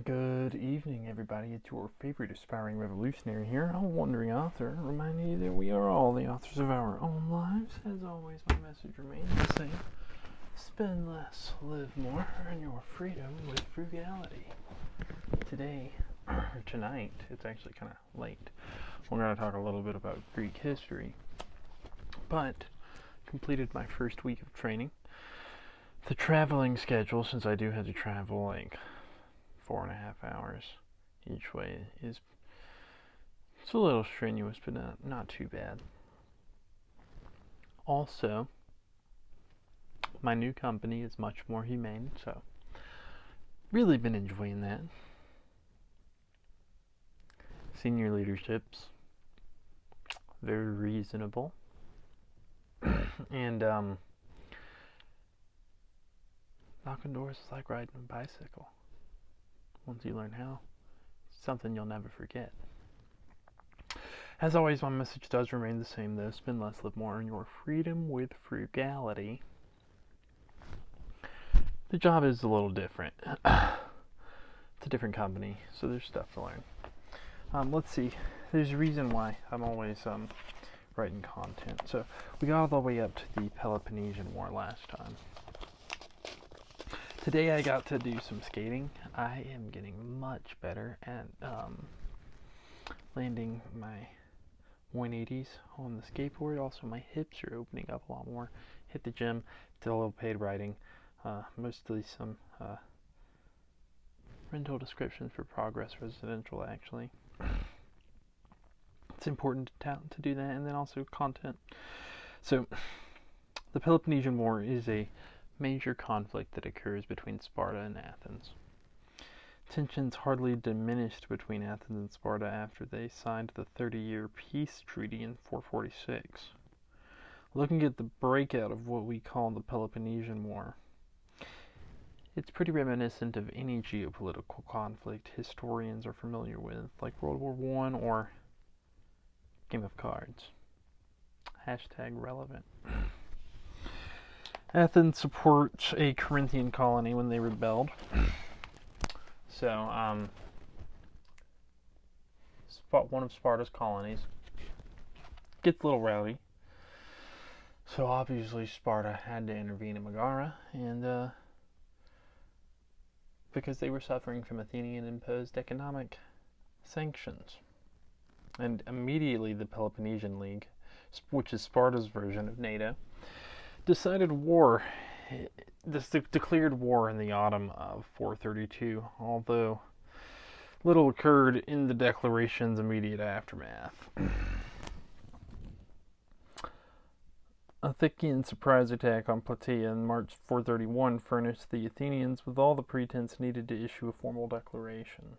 Good evening, everybody. It's your favorite aspiring revolutionary here, a wandering author, reminding you that we are all the authors of our own lives. As always, my message remains the same. Spend less, live more, earn your freedom with frugality. Today, or tonight, it's actually kind of late. We're going to talk a little bit about Greek history, but completed my first week of training. The traveling schedule, since I do have to travel like 4.5 hours each way, it's a little strenuous, but not too bad. Also, my new company is much more humane, so really been enjoying that. Senior leaderships, very reasonable, and knocking doors is like riding a bicycle. Once you learn how, it's something you'll never forget. As always, my message does remain the same though. Spend less, live more, earn your freedom with frugality. The job is a little different. It's a different company, so there's stuff to learn. Let's see. There's a reason why I'm always writing content. So we got all the way up to the Peloponnesian War last time. Today I got to do some skating. I am getting much better at landing my 180s on the skateboard. Also, my hips are opening up a lot more. Hit the gym, did a little paid writing. Mostly some rental descriptions for Progress Residential, actually. It's important to do that, and then also content. So, the Peloponnesian War is a major conflict that occurs between Sparta and Athens. Tensions hardly diminished between Athens and Sparta after they signed the 30-year peace treaty in 446. Looking at the breakout of what we call the Peloponnesian War, it's pretty reminiscent of any geopolitical conflict historians are familiar with, like World War I or Game of Cards. #relevant. Athens supports a Corinthian colony when they rebelled. So, one of Sparta's colonies gets a little rowdy. So obviously Sparta had to intervene in Megara, and because they were suffering from Athenian-imposed economic sanctions. And immediately the Peloponnesian League, which is Sparta's version of NATO, decided war. This declared war in the autumn of 432, although little occurred in the declaration's immediate aftermath. A Thician surprise attack on Plataea in March 431 furnished the Athenians with all the pretense needed to issue a formal declaration.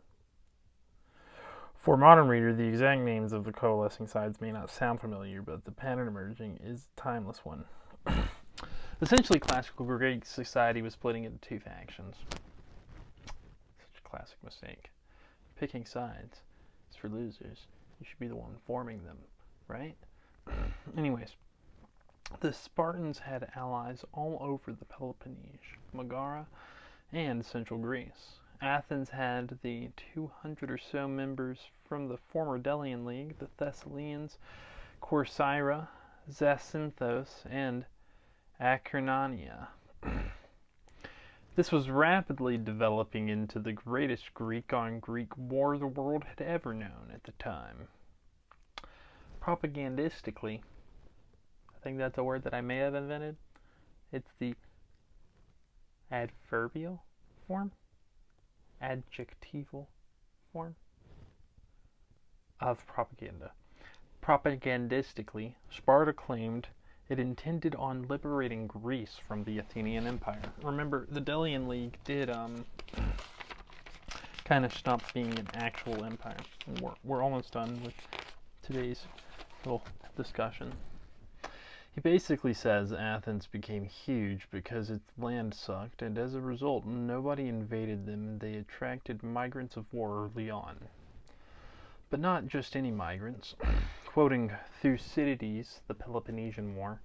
For a modern reader, the exact names of the coalescing sides may not sound familiar, but the pattern emerging is a timeless one. Essentially, classical Greek society was splitting into two factions. Such a classic mistake. Picking sides is for losers. You should be the one forming them, right? Anyways, the Spartans had allies all over the Peloponnese, Megara, and central Greece. Athens had the 200 or so members from the former Delian League, the Thessalians, Corcyra, Zacynthos, and Acarnania. This was rapidly developing into the greatest Greek-on-Greek war the world had ever known at the time. Propagandistically, I think that's a word that I may have invented. It's the adverbial form, adjectival form of propaganda. Propagandistically, Sparta claimed it intended on liberating Greece from the Athenian Empire. Remember, the Delian League did kind of stop being an actual empire. We're almost done with today's little discussion. He basically says Athens became huge because its land sucked, and as a result, nobody invaded them, and they attracted migrants of war early on. But not just any migrants. Quoting Thucydides, the Peloponnesian War,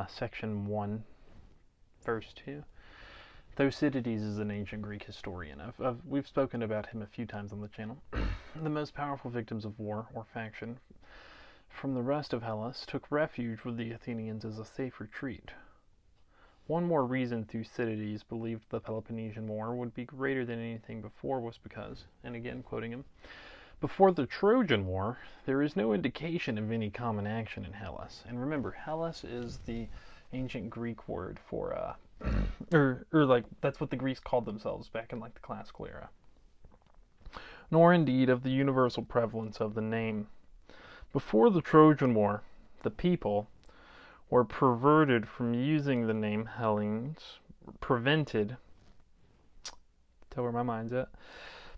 section 1, verse 2, Thucydides is an ancient Greek historian. We've spoken about him a few times on the channel. The most powerful victims of war or faction from the rest of Hellas took refuge with the Athenians as a safe retreat. One more reason Thucydides believed the Peloponnesian War would be greater than anything before was because, and again quoting him, before the Trojan War, there is no indication of any common action in Hellas. And remember, Hellas is the ancient Greek word for, or like, that's what the Greeks called themselves back in like the classical era. Nor indeed of the universal prevalence of the name. Before the Trojan War, the people were prevented from using the name Hellenes, tell where my mind's at,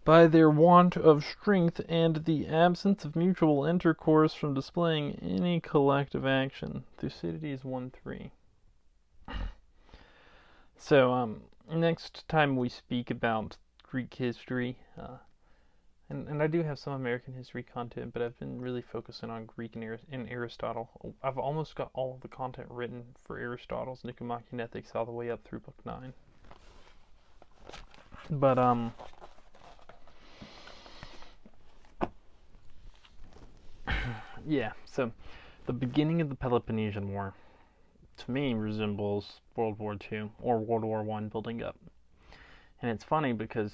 by their want of strength and the absence of mutual intercourse from displaying any collective action. Thucydides 1:3. So, next time we speak about Greek history, and I do have some American history content, but I've been really focusing on Greek and Aristotle. I've almost got all of the content written for Aristotle's Nicomachean Ethics all the way up through Book 9. But, yeah, so the beginning of the Peloponnesian War, to me, resembles World War II or World War I building up. And it's funny because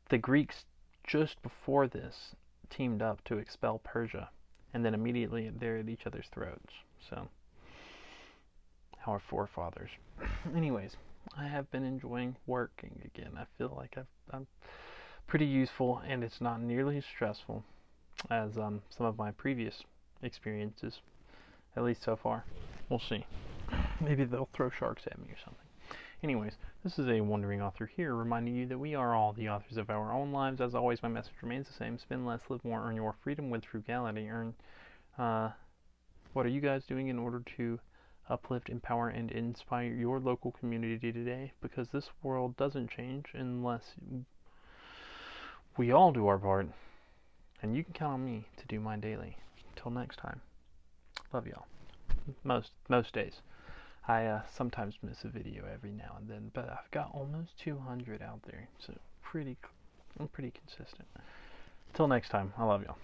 the Greeks, just before this, teamed up to expel Persia, and then immediately they're at each other's throats. So, our forefathers. Anyways, I have been enjoying working again. I feel like I'm pretty useful, and it's not nearly as stressful as some of my previous experiences, at least so far. We'll see. Maybe they'll throw sharks at me or something. Anyways, this is a wandering author here, reminding you that we are all the authors of our own lives. As always, my message remains the same: spend less, live more, earn your freedom with frugality. What are you guys doing in order to uplift, empower, and inspire your local community today? Because this world doesn't change unless we all do our part. And you can count on me to do mine daily. Till next time. Love y'all. Most days. I sometimes miss a video every now and then, but I've got almost 200 out there, so I'm pretty consistent. Till next time, I love y'all.